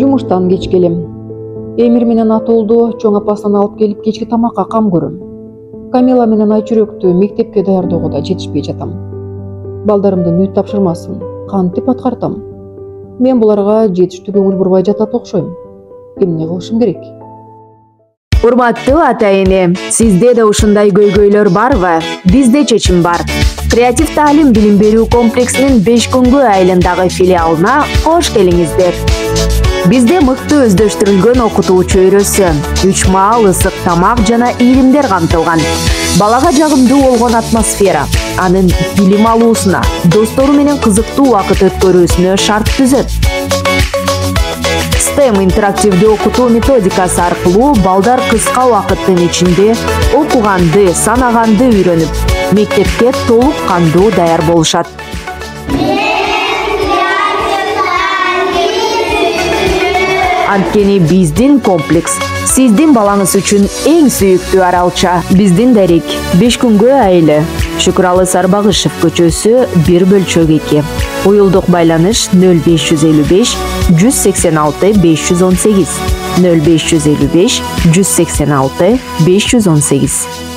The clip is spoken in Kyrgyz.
Жумуштан кеч келем. Эмир менен Атолду чоң апасынан алып келип кечки тамакка кам көрөм. Камила менен Айчүрөктү мектепке даярдоого да жетишпей жатам. Балдарымдын үй тапшырмасын кантип аткартам? Мен буларга жетиштүү көңүл бурбай жатат окшойм. Эмне кылышым керек? Урматтуу ата-эне, сизде да ушундай көйгөйлөр барбы? Бизде чечим бар. Креатив таалим билим берүү комплексинин 5 күнгө айылындагы филиалына кош келиңиздер. Бизде мыкты өздөштүрүлгөн окутуучу өрөсү, 3 маал ысык тамак жана ийримдер камтылган. Балага жагымдуу болгон атмосфера, анын билим алуусуна, достору менен кызыктуу убакыт өткөрүүсүнө шарт түзөт. STEM интерактивдүү окутуу методикасы аркылуу балдар кыска убакыттын ичинде окуганды, санаганды үйрөнүп, мектепке толук кандуу даяр болушат. Анткени биздин комплекс сиздин балаңыз үчүн эң сүйүктүү аралча. Биздин дарек 5 күнгө айылы. Шүкүралы Сарбагышев көчөсү 1/2. Уюлдук байланыш 0555 186 518 0555 186 518.